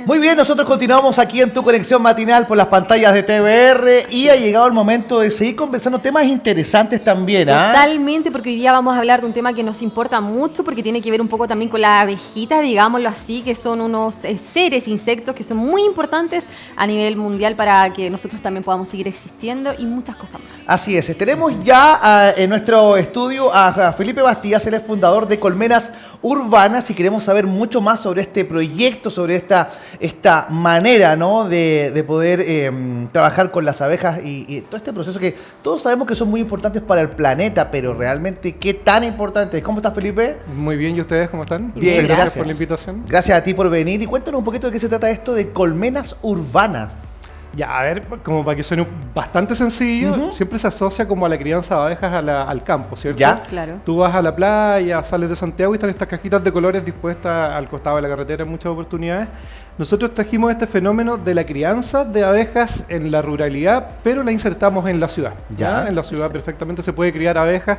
Muy bien, nosotros continuamos aquí en Tu Conexión Matinal por las pantallas de TVR y ha llegado el momento de seguir conversando temas interesantes también. Totalmente, porque hoy día vamos a hablar de un tema que nos importa mucho porque tiene que ver un poco también con las abejitas, digámoslo así, que son unos seres, insectos que son muy importantes a nivel mundial para que nosotros también podamos seguir existiendo y muchas cosas más. Así es, tenemos ya en nuestro estudio a Felipe Bastías, él es fundador de Colmenas Urbanas y queremos saber mucho más sobre este proyecto, sobre esta manera, ¿no?, de poder trabajar con las abejas y todo este proceso que todos sabemos que son muy importantes para el planeta, pero realmente qué tan importantes. ¿Cómo estás, Felipe? Muy bien, ¿y ustedes cómo están? Bien, Gracias por la invitación. Gracias a ti por venir y cuéntanos un poquito de qué se trata esto de Colmenas Urbanas. Ya, a ver, como para que suene bastante sencillo, siempre se asocia como a la crianza de abejas al campo, ¿cierto? Ya. Claro. Tú vas a la playa, sales de Santiago y están estas cajitas de colores dispuestas al costado de la carretera en muchas oportunidades. Nosotros trajimos este fenómeno de la crianza de abejas en la ruralidad, pero la insertamos en la ciudad. Ya. En la ciudad perfectamente se puede criar abejas.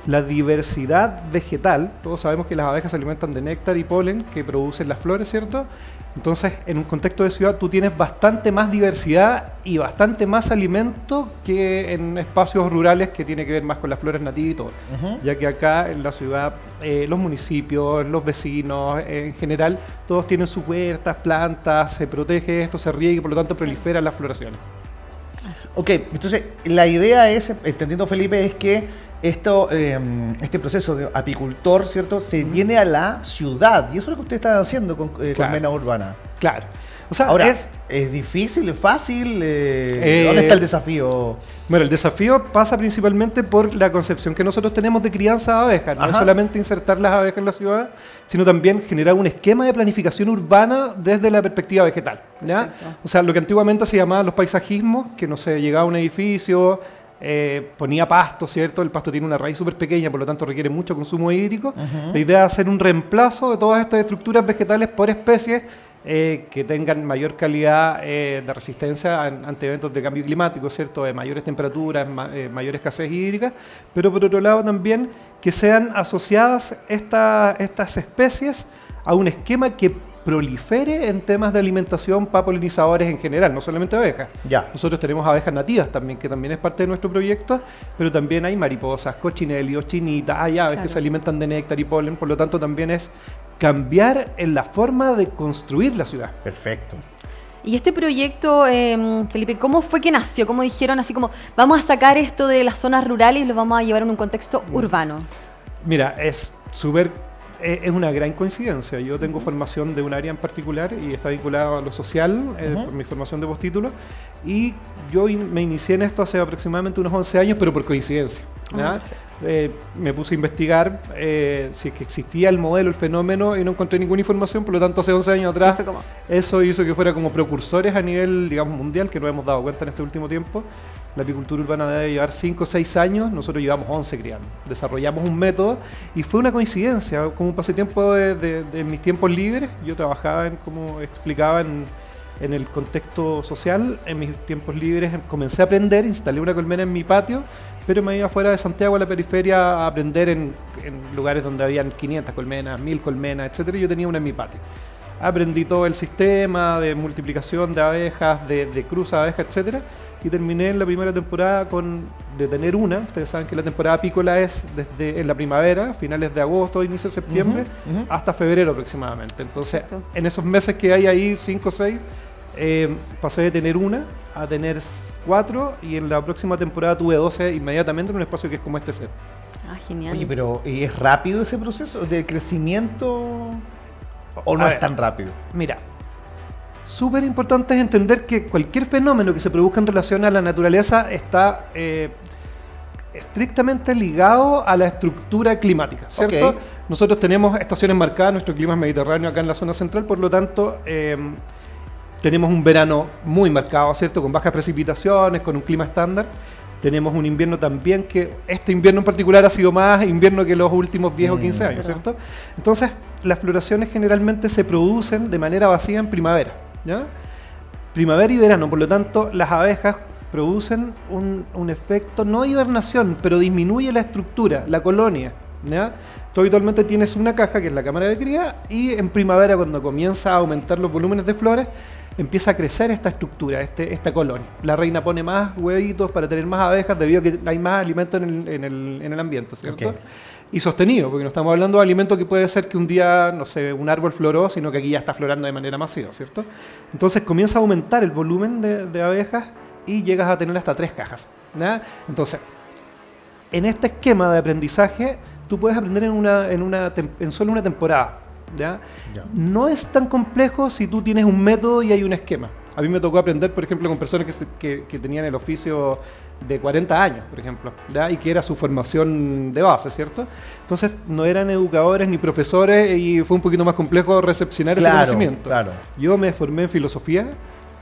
La diversidad vegetal, todos sabemos que las abejas se alimentan de néctar y polen que producen las flores, ¿cierto? Entonces, en un contexto de ciudad, tú tienes bastante más diversidad y bastante más alimento que en espacios rurales que tiene que ver más con las flores nativas y todo. Ya que acá en la ciudad, los municipios, los vecinos, en general, todos tienen sus huertas, plantas, se protege esto, se riega y por lo tanto proliferan las floraciones. Ok, entonces la idea es, entendiendo Felipe, es que este proceso de apicultor, ¿cierto?, se viene a la ciudad y eso es lo que ustedes están haciendo con Colmenas Urbanas. Claro. O sea, ahora, ¿es difícil, es fácil? ¿Dónde está el desafío? Bueno, el desafío pasa principalmente por la concepción que nosotros tenemos de crianza de abejas. No es solamente insertar las abejas en la ciudad, sino también generar un esquema de planificación urbana desde la perspectiva vegetal, ¿ya? O sea, lo que antiguamente se llamaban los paisajismos, que no sé, llegaba a un edificio, ponía pasto, ¿cierto? El pasto tiene una raíz súper pequeña, por lo tanto requiere mucho consumo hídrico. La idea es hacer un reemplazo de todas estas estructuras vegetales por especies que tengan mayor calidad de resistencia ante eventos de cambio climático, ¿cierto? De mayores temperaturas, mayor escasez hídrica, pero por otro lado también que sean asociadas estas especies a un esquema que prolifere en temas de alimentación para polinizadores en general, no solamente abejas. Ya. Nosotros tenemos abejas nativas también, que también es parte de nuestro proyecto, pero también hay mariposas, cochinelios, chinitas, hay aves que se alimentan de néctar y polen, por lo tanto también es cambiar en la forma de construir la ciudad. Perfecto. Y este proyecto, Felipe, ¿cómo fue que nació? ¿Cómo dijeron así como, vamos a sacar esto de las zonas rurales y lo vamos a llevar en un contexto urbano? Mira, es una gran coincidencia. Yo tengo formación de un área en particular y está vinculada a lo social, por mi formación de postítulo, y yo me inicié en esto hace aproximadamente unos 11 años, pero por coincidencia. Me puse a investigar si es que existía el modelo, el fenómeno, y no encontré ninguna información, por lo tanto hace 11 años atrás eso hizo que fuera como precursores a nivel, digamos, mundial, que nos hemos dado cuenta en este último tiempo. La apicultura urbana debe llevar 5 o 6 años, nosotros llevamos 11 criando. Desarrollamos un método y fue una coincidencia, como un pasatiempo de mis tiempos libres. Yo trabajaba, como explicaba, en el contexto social. En mis tiempos libres comencé a aprender, instalé una colmena en mi patio, pero me iba fuera de Santiago a la periferia a aprender en lugares donde habían 500 colmenas, 1000 colmenas, etc. Yo tenía una en mi patio. Aprendí todo el sistema de multiplicación de abejas, de cruza de abejas, etc. Y terminé en la primera temporada de tener una. Ustedes saben que la temporada apícola es desde en la primavera, finales de agosto, inicio de septiembre, hasta febrero aproximadamente. Entonces, en esos meses que hay ahí, 5 o 6, pasé de tener una a tener 4 y en la próxima temporada tuve 12 inmediatamente en un espacio que es como este set. Ah, genial. Oye, pero ¿es rápido ese proceso de crecimiento o no es tan rápido? Mira, súper importante es entender que cualquier fenómeno que se produzca en relación a la naturaleza está estrictamente ligado a la estructura climática, ¿cierto? Nosotros tenemos estaciones marcadas, nuestro clima es mediterráneo acá en la zona central, por lo tanto tenemos un verano muy marcado, ¿cierto? Con bajas precipitaciones, con un clima estándar. Tenemos un invierno también que este invierno en particular ha sido más invierno que los últimos 10 o 15 años, ¿cierto? Entonces, las floraciones generalmente se producen de manera vacía en primavera, ¿ya? Primavera y verano, por lo tanto, las abejas producen un efecto, no hibernación, pero disminuye la estructura, la colonia, ¿ya? Tú habitualmente tienes una caja que es la cámara de cría y en primavera, cuando comienza a aumentar los volúmenes de flores, empieza a crecer esta estructura, esta colonia. La reina pone más huevitos para tener más abejas debido a que hay más alimento en el ambiente, ¿cierto? Okay. Y sostenido, porque no estamos hablando de alimento que puede ser que un día, no sé, un árbol floró, sino que aquí ya está florando de manera masiva, ¿cierto? Entonces comienza a aumentar el volumen de abejas y llegas a tener hasta 3 cajas, ¿ya? Entonces, en este esquema de aprendizaje, tú puedes aprender en solo una temporada, ¿ya? No es tan complejo si tú tienes un método y hay un esquema. A mí me tocó aprender, por ejemplo, con personas que tenían el oficio de 40 años, por ejemplo, ¿ya? Y que era su formación de base, ¿cierto? Entonces no eran educadores ni profesores y fue un poquito más complejo recepcionar ese conocimiento. Claro. Yo me formé en filosofía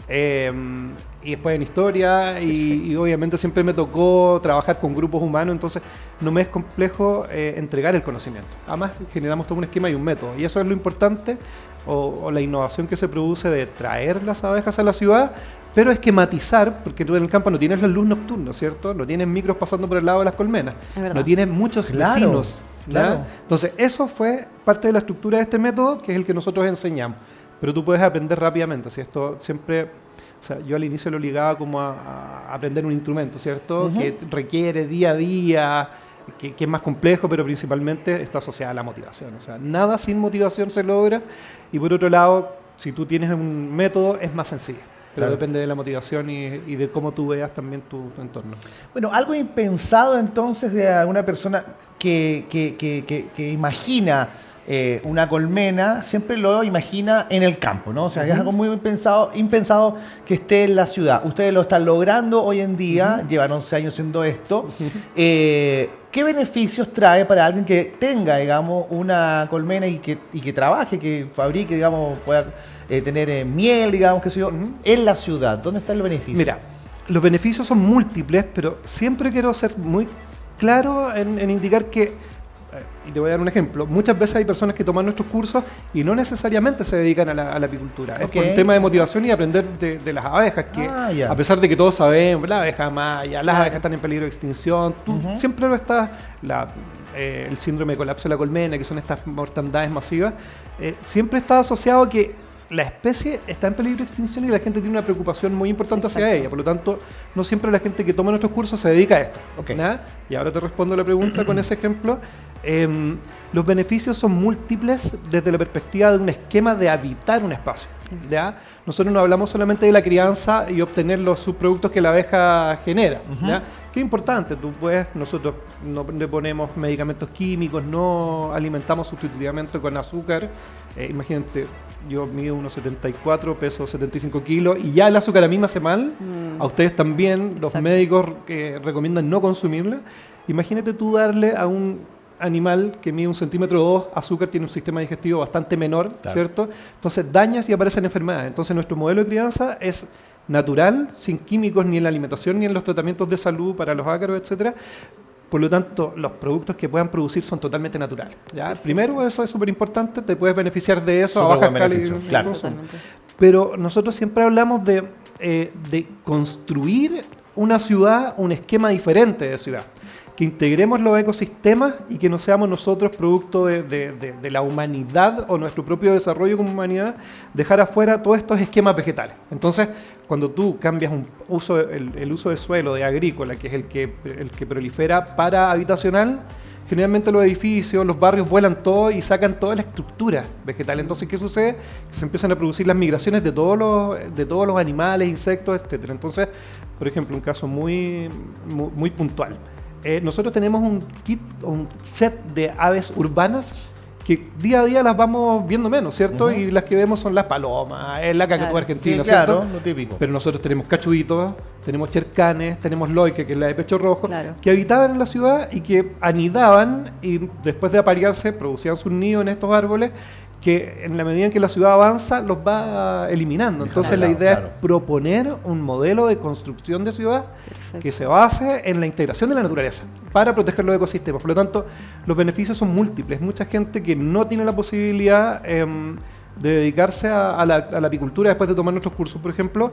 y después en historia y obviamente siempre me tocó trabajar con grupos humanos, entonces no me es complejo entregar el conocimiento. Además generamos todo un esquema y un método y eso es lo importante o la innovación que se produce de traer las abejas a la ciudad, pero esquematizar, porque tú en el campo no tienes la luz nocturna, ¿cierto? No tienes micros pasando por el lado de las colmenas, no tienes muchos vecinos. Claro. Entonces eso fue parte de la estructura de este método, que es el que nosotros enseñamos. Pero tú puedes aprender rápidamente, ¿sí? Esto siempre, o sea, yo al inicio lo ligaba como a aprender un instrumento, ¿cierto? Que requiere día a día, que es más complejo, pero principalmente está asociada a la motivación. O sea, nada sin motivación se logra. Y por otro lado, si tú tienes un método, es más sencillo. Pero depende de la motivación y de cómo tú veas también tu entorno. Bueno, algo impensado entonces de alguna persona que imagina una colmena, siempre lo imagina en el campo, ¿no? O sea, es algo muy impensado que esté en la ciudad. Ustedes lo están logrando hoy en día, llevan 11 años haciendo esto. ¿Qué beneficios trae para alguien que tenga, digamos, una colmena y que trabaje, que fabrique, digamos, pueda tener miel, digamos, qué sé yo, en la ciudad? ¿Dónde está el beneficio? Mira, los beneficios son múltiples, pero siempre quiero ser muy claro en indicar que, y te voy a dar un ejemplo, muchas veces hay personas que toman nuestros cursos y no necesariamente se dedican a la apicultura. Es por un tema de motivación y aprender de las abejas, que a pesar de que todos sabemos, la abeja maya, las abejas están en peligro de extinción, siempre lo está el síndrome de colapso de la colmena, que son estas mortandades masivas, siempre está asociado a que la especie está en peligro de extinción y la gente tiene una preocupación muy importante hacia ella. Por lo tanto, no siempre la gente que toma nuestros cursos se dedica a esto. Y ahora te respondo la pregunta con ese ejemplo. Los beneficios son múltiples desde la perspectiva de un esquema de habitar un espacio. ¿Ya? Nosotros no hablamos solamente de la crianza y obtener los subproductos que la abeja genera. ¿Ya? Qué importante, nosotros no le ponemos medicamentos químicos, no alimentamos sustitutivamente con azúcar. Imagínate, yo mido unos 74, peso 75 kilos y ya el azúcar a mí me hace mal. A ustedes también, los médicos que recomiendan no consumirla. Imagínate tú darle a un animal que mide 1,2 centímetros azúcar, tiene un sistema digestivo bastante menor, ¿cierto? Entonces dañas y aparecen enfermedades. Entonces nuestro modelo de crianza es natural, sin químicos ni en la alimentación ni en los tratamientos de salud para los ácaros, etcétera. Por lo tanto, los productos que puedan producir son totalmente naturales, ¿ya? Primero, eso es súper importante, te puedes beneficiar de eso a baja escala. Claro. Pero nosotros siempre hablamos de construir una ciudad, un esquema diferente de ciudad. Que integremos los ecosistemas y que no seamos nosotros producto de la humanidad o nuestro propio desarrollo como humanidad, dejar afuera todos estos esquemas vegetales. Entonces, cuando tú cambias el uso de suelo de agrícola, que es el que prolifera para habitacional, generalmente los edificios, los barrios vuelan todo y sacan toda la estructura vegetal. Entonces, ¿qué sucede? Que se empiezan a producir las migraciones de todos los animales, insectos, etcétera. Entonces, por ejemplo, un caso muy puntual. Nosotros tenemos un set de aves urbanas que día a día las vamos viendo menos, ¿cierto? Y las que vemos son las palomas, la cacatúa argentina, ¿cierto? Claro, lo típico. Pero nosotros tenemos cachuitos, tenemos chercanes, tenemos loique, que es la de pecho rojo, que habitaban en la ciudad y que anidaban y después de aparearse producían sus nidos en estos árboles que en la medida en que la ciudad avanza los va eliminando. Entonces la idea es proponer un modelo de construcción de ciudad que se base en la integración de la naturaleza para proteger los ecosistemas. Por lo tanto, los beneficios son múltiples. Mucha gente que no tiene la posibilidad de dedicarse a la apicultura después de tomar nuestros cursos, por ejemplo,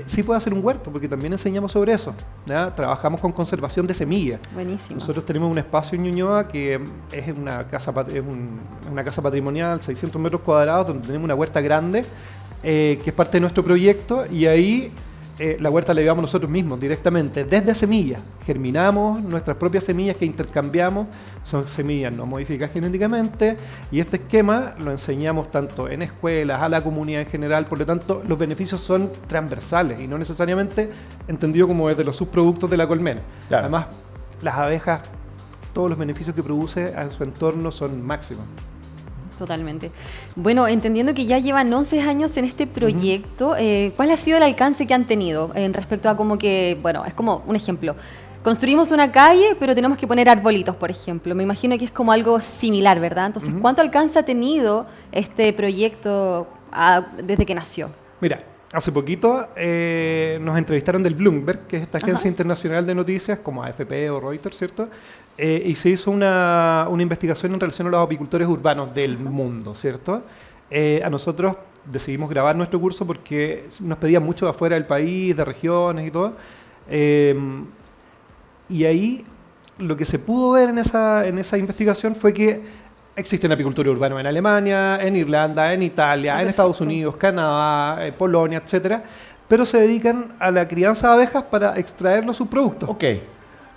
sí puede hacer un huerto, porque también enseñamos sobre eso, ¿ya? Trabajamos con conservación de semillas. Buenísimo. Nosotros tenemos un espacio en Ñuñoa que es una casa patrimonial, 600 metros cuadrados, donde tenemos una huerta grande, que es parte de nuestro proyecto, y ahí la huerta la llevamos nosotros mismos directamente, desde semillas. Germinamos nuestras propias semillas que intercambiamos, son semillas no modificadas genéticamente, y este esquema lo enseñamos tanto en escuelas, a la comunidad en general, por lo tanto los beneficios son transversales y no necesariamente entendido como desde los subproductos de la colmena. Claro. Además, las abejas, todos los beneficios que produce a su entorno son máximos. Totalmente. Bueno, entendiendo que ya llevan 11 años en este proyecto, ¿cuál ha sido el alcance que han tenido en respecto a como que, bueno, es como un ejemplo, construimos una calle, pero tenemos que poner arbolitos, por ejemplo. Me imagino que es como algo similar, ¿verdad? Entonces, ¿cuánto alcance ha tenido este proyecto desde que nació? Mira, hace poquito nos entrevistaron del Bloomberg, que es esta agencia internacional de noticias, como AFP o Reuters, ¿cierto? Y se hizo una investigación en relación a los apicultores urbanos del mundo, ¿cierto? A nosotros decidimos grabar nuestro curso porque nos pedían mucho de afuera del país, de regiones y todo. Y ahí lo que se pudo ver en esa investigación fue que existen apicultura urbana en Alemania, en Irlanda, en Italia, en Estados Unidos, Canadá, Polonia, etcétera, pero se dedican a la crianza de abejas para extraer los subproductos. Ok.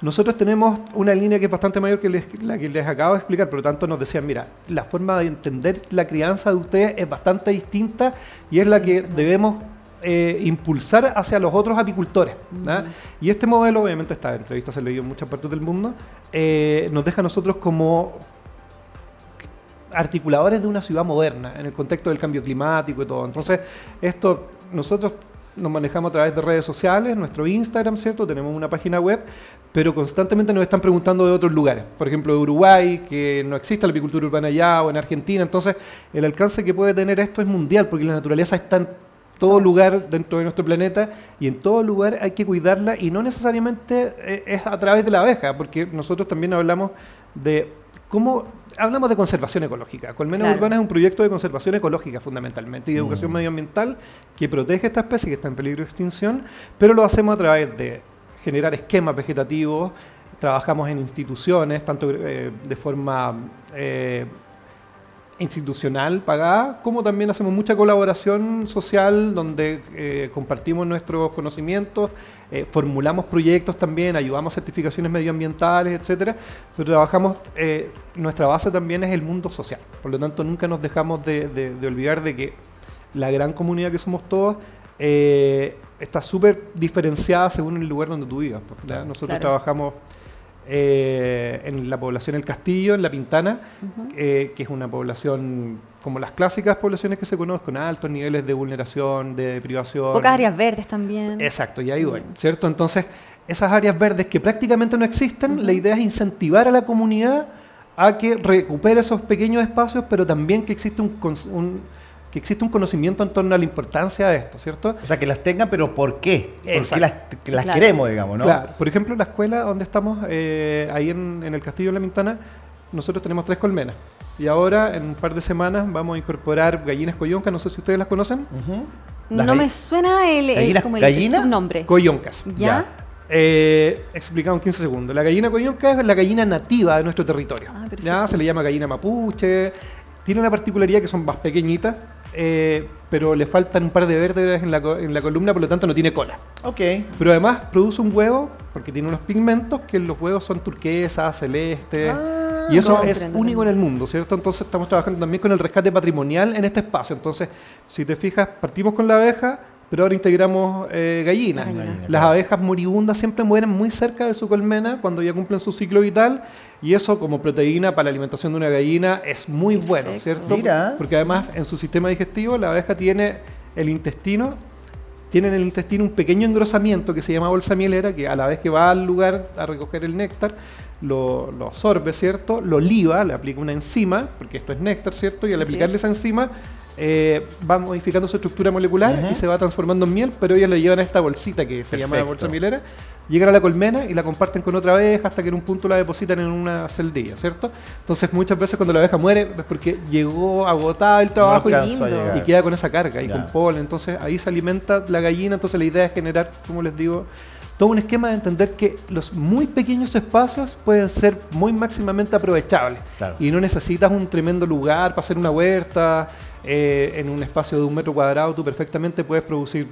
Nosotros tenemos una línea que es bastante mayor que la que les acabo de explicar, por lo tanto nos decían, mira, la forma de entender la crianza de ustedes es bastante distinta y es la que debemos impulsar hacia los otros apicultores. Y este modelo, obviamente esta entrevista se ha leído en muchas partes del mundo, nos deja a nosotros como articuladores de una ciudad moderna en el contexto del cambio climático y todo. Entonces, esto nosotros nos manejamos a través de redes sociales, nuestro Instagram, ¿cierto? Tenemos una página web, pero constantemente nos están preguntando de otros lugares. Por ejemplo, de Uruguay, que no existe la apicultura urbana allá, o en Argentina. Entonces, el alcance que puede tener esto es mundial, porque la naturaleza está en todo lugar dentro de nuestro planeta y en todo lugar hay que cuidarla y no necesariamente es a través de la abeja, porque nosotros también hablamos de conservación ecológica. Colmenas Urbanas es un proyecto de conservación ecológica fundamentalmente y de educación medioambiental que protege esta especie que está en peligro de extinción, pero lo hacemos a través de generar esquemas vegetativos, trabajamos en instituciones, tanto de forma institucional pagada, como también hacemos mucha colaboración social donde compartimos nuestros conocimientos, formulamos proyectos también, ayudamos a certificaciones medioambientales, etcétera, pero trabajamos, nuestra base también es el mundo social, por lo tanto nunca nos dejamos de olvidar de que la gran comunidad que somos todos está súper diferenciada según el lugar donde tú vivas. Nosotros trabajamos en la población El Castillo, en La Pintana, que es una población como las clásicas poblaciones que se conocen, con altos niveles de vulneración, de privación. Pocas áreas verdes también. Exacto, y ahí voy, ¿cierto? Entonces, esas áreas verdes que prácticamente no existen, la idea es incentivar a la comunidad a que recupere esos pequeños espacios, pero también que existe un conocimiento en torno a la importancia de esto, ¿cierto? O sea, que las tengan, pero ¿por qué? Exacto. Porque las queremos, digamos, ¿no? Claro. Por ejemplo, la escuela donde estamos, ahí en el Castillo de La Pintana, nosotros tenemos 3 colmenas. Y ahora, en un par de semanas, vamos a incorporar gallinas coyoncas, no sé si ustedes las conocen. No me suena el subnombre. Coyoncas. ¿Ya? Explicado en 15 segundos. La gallina coyonca es la gallina nativa de nuestro territorio. ¿Ya? Se le llama gallina mapuche. Tiene una particularidad que son más pequeñitas, pero le faltan un par de vértebras en la columna, por lo tanto no tiene cola. Ok. Pero además produce un huevo, porque tiene unos pigmentos, que los huevos son turquesa, celeste, y eso es único en el mundo, ¿cierto? Entonces estamos trabajando también con el rescate patrimonial en este espacio. Entonces, si te fijas, partimos con la abeja, pero ahora integramos gallinas. Las abejas moribundas siempre mueren muy cerca de su colmena cuando ya cumplen su ciclo vital, y eso como proteína para la alimentación de una gallina es muy bueno, ¿cierto? Mira. Porque además en su sistema digestivo la abeja tiene en el intestino un pequeño engrosamiento que se llama bolsa mielera, que a la vez que va al lugar a recoger el néctar, lo absorbe, ¿cierto? Lo liba, le aplica una enzima, porque esto es néctar, ¿cierto? Y al aplicarle esa enzima, va modificando su estructura molecular y se va transformando en miel, pero ellos le llevan a esta bolsita que se llama bolsa mielera, llegan a la colmena y la comparten con otra abeja hasta que en un punto la depositan en una celdilla, ¿cierto? Entonces muchas veces cuando la abeja muere es porque llegó agotada el trabajo y queda con esa carga y con polen, entonces ahí se alimenta la gallina, entonces la idea es generar, como les digo, todo un esquema de entender que los muy pequeños espacios pueden ser muy máximamente aprovechables y no necesitas un tremendo lugar para hacer una huerta. En un espacio de 1 metro cuadrado tú perfectamente puedes producir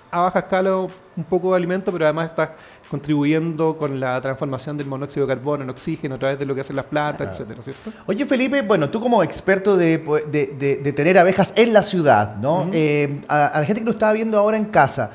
a baja escala un poco de alimento, pero además estás contribuyendo con la transformación del monóxido de carbono en oxígeno a través de lo que hacen las plantas, etcétera, ¿cierto? Oye, Felipe, bueno, tú como experto de tener abejas en la ciudad, ¿no? A la gente que lo está viendo ahora en casa,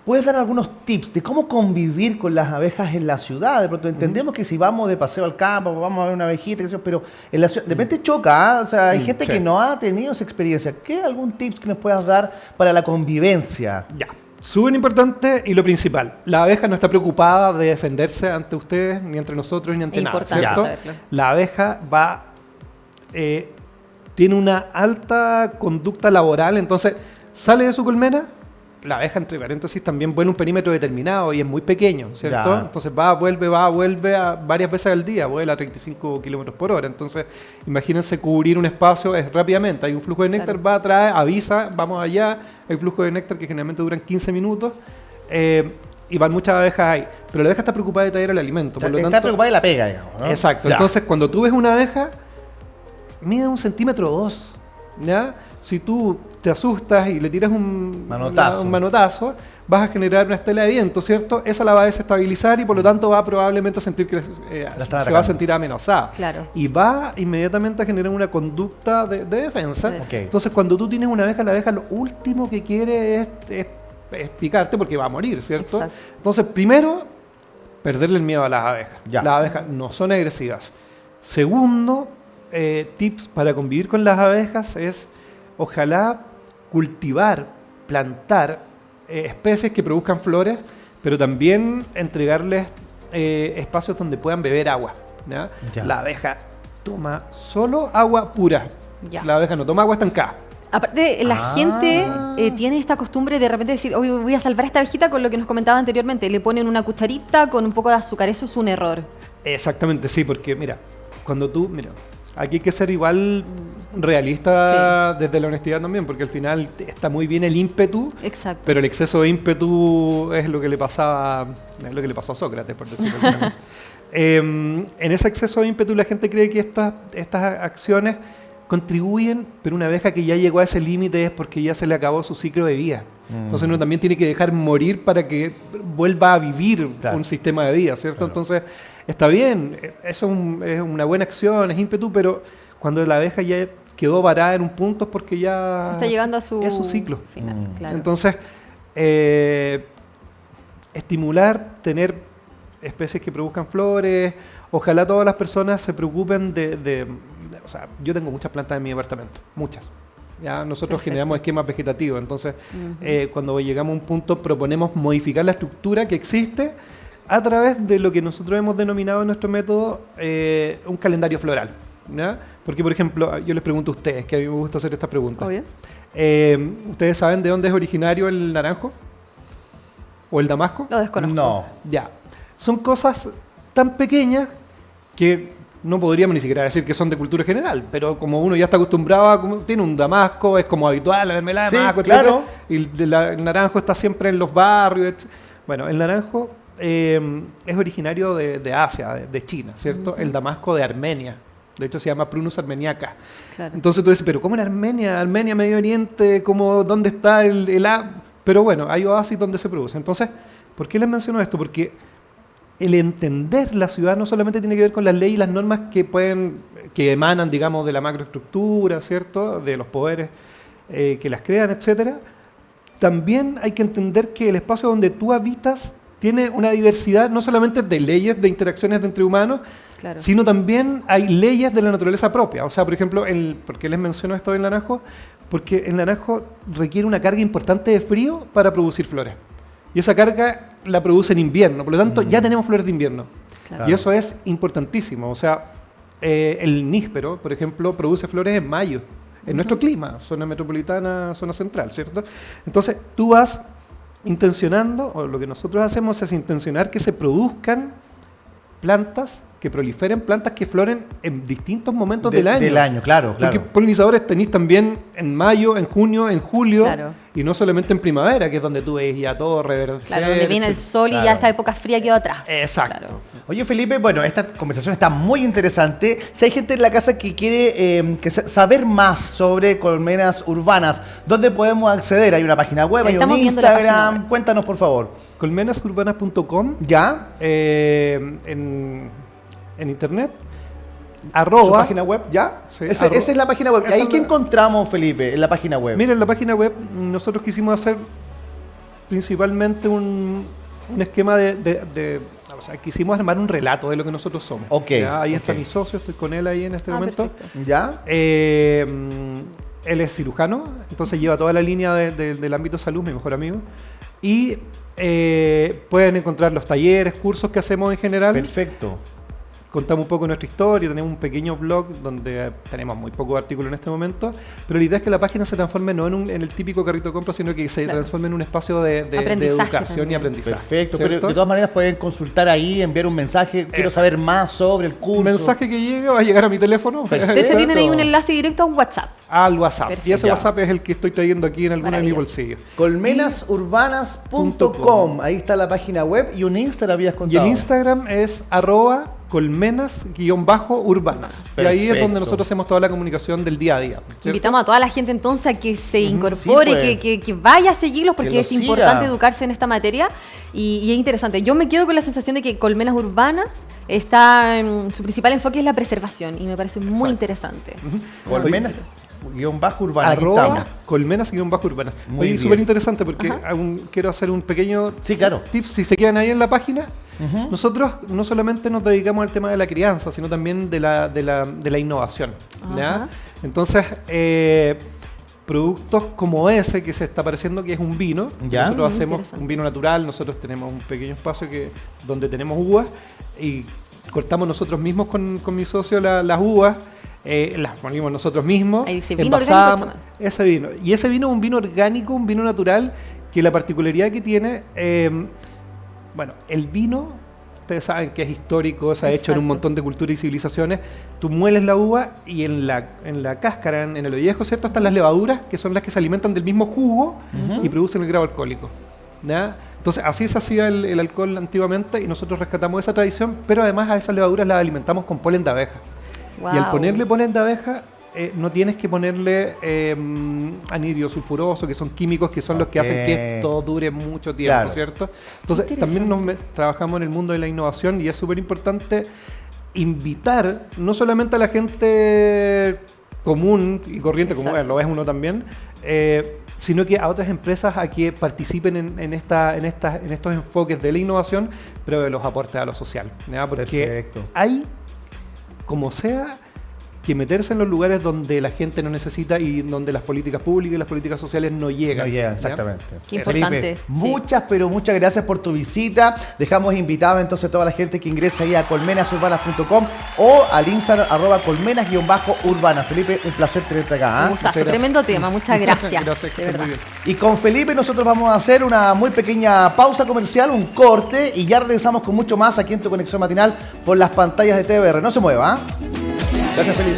¿puedes dar algunos tips de cómo convivir con las abejas en la ciudad? De pronto entendemos que si vamos de paseo al campo, vamos a ver una abejita, pero en la ciudad, de repente choca, ¿eh? O sea, hay gente que no ha tenido esa experiencia. ¿Qué algún tips que nos puedas dar para la convivencia? Ya, súper importante y lo principal, la abeja no está preocupada de defenderse ante ustedes, ni entre nosotros, ni ante nada, ¿cierto? La abeja tiene una alta conducta laboral, entonces sale de su colmena. La abeja, entre paréntesis, también vuela un perímetro determinado y es muy pequeño, ¿cierto? Entonces vuelve varias veces al día, vuela a 35 kilómetros por hora. Entonces, imagínense cubrir un espacio rápidamente. Hay un flujo de néctar, va, trae, avisa, vamos allá. Hay flujo de néctar que generalmente duran 15 minutos y van muchas abejas ahí. Pero la abeja está preocupada de traer el alimento. Por lo tanto, está preocupada de la pega, digamos, ¿no? Exacto. Entonces, cuando tú ves una abeja, mide 1,2 centímetros, ¿ya? Si tú te asustas y le tiras un manotazo, vas a generar una estela de viento, ¿cierto? Esa la va a desestabilizar y por lo tanto va probablemente a sentir que se va a sentir amenazada. Claro. Y va inmediatamente a generar una conducta de defensa. Entonces, cuando tú tienes una abeja, la abeja lo último que quiere es picarte porque va a morir, ¿cierto? Exacto. Entonces, primero, perderle el miedo a las abejas. Las abejas no son agresivas. Segundo, tips para convivir con las abejas es ojalá cultivar, plantar especies que produzcan flores, pero también entregarles espacios donde puedan beber agua, ¿ya? La abeja toma solo agua pura. La abeja no toma agua estancada. Aparte, la gente tiene esta costumbre de repente decir, hoy voy a salvar a esta abejita con lo que nos comentaba anteriormente. Le ponen una cucharita con un poco de azúcar. Eso es un error. Exactamente, sí, porque mira, aquí hay que ser igual realista desde la honestidad también, porque al final está muy bien el ímpetu, pero el exceso de ímpetu es lo que le pasó a Sócrates, por decirlo así. En ese exceso de ímpetu la gente cree que estas acciones contribuyen, pero una abeja que ya llegó a ese límite es porque ya se le acabó su ciclo de vida. Entonces uno también tiene que dejar morir para que vuelva a vivir un sistema de vida, ¿cierto? Entonces está bien, eso es una buena acción, es ímpetu, pero cuando la abeja ya quedó varada en un punto es porque ya está llegando a su ciclo final. Entonces, estimular, tener especies que produzcan flores, ojalá todas las personas se preocupen o sea, yo tengo muchas plantas en mi departamento, muchas. Ya nosotros generamos esquemas vegetativos, entonces cuando llegamos a un punto proponemos modificar la estructura que existe a través de lo que nosotros hemos denominado en nuestro método un calendario floral, ¿ya? Porque, por ejemplo, yo les pregunto a ustedes, que a mí me gusta hacer estas preguntas. Obvio. ¿Ustedes saben de dónde es originario el naranjo? ¿O el damasco? Lo desconozco. No. Ya. Son cosas tan pequeñas que no podríamos ni siquiera decir que son de cultura general, pero como uno ya está acostumbrado, tiene un damasco, es como habitual la mermelada de damasco, claro. Y el naranjo está siempre en los barrios, etc. Bueno, el naranjo es originario de Asia, de China, ¿cierto? El damasco de Armenia. De hecho, se llama Prunus armeniaca. Claro. Entonces tú dices, ¿pero cómo en Armenia? Armenia, Medio Oriente, ¿dónde está Pero bueno, hay oasis donde se produce. Entonces, ¿por qué les menciono esto? Porque el entender la ciudad no solamente tiene que ver con las leyes y las normas que emanan, digamos, de la macroestructura, ¿cierto? De los poderes que las crean, etcétera. También hay que entender que el espacio donde tú habitas tiene una diversidad no solamente de leyes de interacciones entre humanos, sino también hay leyes de la naturaleza propia. O sea, por ejemplo, ¿por qué les menciono esto del naranjo? Porque el naranjo requiere una carga importante de frío para producir flores. Y esa carga la produce en invierno, por lo tanto ya tenemos flores de invierno. Claro. Y eso es importantísimo. O sea, el níspero, por ejemplo, produce flores en mayo. en nuestro clima, zona metropolitana, zona central, ¿cierto? Entonces, tú vas intencionando, o lo que nosotros hacemos es intencionar que se produzcan plantas, que proliferen plantas que floren en distintos momentos del año. Del año, claro. Porque polinizadores tenéis también en mayo, en junio, en julio, Claro. y no solamente en primavera, que es donde tú ves ya todo reverdecer. Claro, donde viene el sol y ya esta época fría quedó atrás. Exacto. Claro. Oye, Felipe, bueno, esta conversación está muy interesante. Si hay gente en la casa que quiere saber más sobre colmenas urbanas, ¿dónde podemos acceder? ¿Hay una página web? ¿Hay un Estamos viendo la página Instagram? web. Cuéntanos, por favor. Colmenasurbanas.com, ¿Ya? en internet, ¿Su arroba. página web? ¿Ya? Sí, Esa es la página web. esa ¿Ahí es qué la- encontramos, Felipe, en la página web? Mira, en la página web nosotros quisimos hacer principalmente un esquema o sea, quisimos armar un relato de lo que nosotros somos. Ok, ¿Ya? Ahí está ok. mi socio, estoy con él ahí en este momento. Perfecto. ¿Ya? Él es cirujano, entonces lleva toda la línea del ámbito salud, mi mejor amigo. Y pueden encontrar los talleres, cursos que hacemos en general. Perfecto. Contamos un poco nuestra historia, tenemos un pequeño blog donde tenemos muy pocos artículos en este momento, pero la idea es que la página se transforme no en el típico carrito de compra, sino que se Claro. transforme en un espacio de Aprendizaje educación también. y aprendizaje. Perfecto. Pero ¿cierto? de todas maneras pueden consultar ahí, enviar un mensaje. Quiero Exacto. saber más sobre el curso. Un mensaje que llegue va a llegar a mi teléfono, Perfecto. De hecho, tienen ahí un enlace directo a un WhatsApp. al WhatsApp. Perfecto. Y ese Ya. WhatsApp es el que estoy trayendo aquí en alguno de mis Maravilloso. bolsillos. Colmenasurbanas.com. Ahí está la página web y un Instagram habías Y contado. el Instagram es @colmenas_urbanas. Y ahí es Perfecto. donde nosotros hacemos toda la comunicación del día a día. ¿cierto? Invitamos a toda la gente entonces a que se incorpore, Sí, pues. que vaya a seguirlos porque Que es los importante siga. educarse en esta materia y es interesante. Yo me quedo con la sensación de que Colmenas Urbanas está en su principal enfoque es la preservación y me parece muy interesante. Colmenas-urbana. Aquí Arroba estamos. colmenas_urbanas. Muy Oye, bien. súper interesante porque Ajá. quiero hacer un pequeño Sí, claro. tips. Si se quedan ahí en la página, Ujú. nosotros no solamente nos dedicamos al tema de la crianza, sino también de la innovación. ¿ya? Ajá. Entonces, productos como ese que se está apareciendo, que es un vino, Ya. nosotros hacemos Interesante. un vino natural, nosotros tenemos un pequeño espacio donde tenemos uvas y cortamos nosotros mismos con mi socio las uvas. Las ponemos nosotros mismos, Ahí dice, vino envasamos orgánico, ese vino. Y ese vino es un vino orgánico, un vino natural, que la particularidad que tiene, bueno, el vino, ustedes saben que es histórico, se ha hecho en un Exacto. montón de culturas y civilizaciones. Tú mueles la uva y en la cáscara, en el ollejo, ¿cierto? Están las levaduras, que son las que se alimentan del mismo jugo y producen el grado alcohólico. ¿ya? Entonces, así se hacía el alcohol antiguamente y nosotros rescatamos esa tradición, pero además a esas levaduras las alimentamos con polen de abeja. Y al Wow. ponerle polen de abeja, no tienes que ponerle anhidro sulfuroso, que son químicos que son los que hacen que esto dure mucho tiempo, Claro. ¿cierto? Entonces, Qué también interesante. trabajamos en el mundo de la innovación y es súper importante invitar no solamente a la gente común y corriente, como Exacto. lo es uno también, sino que a otras empresas a que participen en estos enfoques de la innovación, pero de los aportes a lo social. ¿ya? Porque Perfecto. hay, como sea, que meterse en los lugares donde la gente no necesita y donde las políticas públicas y las políticas sociales no llegan. No llegan, ¿ya? exactamente. Qué importante, Felipe, sí. muchas, pero muchas gracias por tu visita. Dejamos invitado entonces a toda la gente que ingrese ahí a colmenasurbanas.com o al Instagram @colmenas_urbanas. Felipe, un placer tenerte acá. Un ¿ah? gustazo, gracias. tremendo tema, muchas gracias. Gracias, que de estés verdad. muy bien. Y con Felipe nosotros vamos a hacer una muy pequeña pausa comercial, un corte, y ya regresamos con mucho más aquí en tu conexión matinal por las pantallas de TVR. No se mueva. ¿ah? Gracias, Felipe.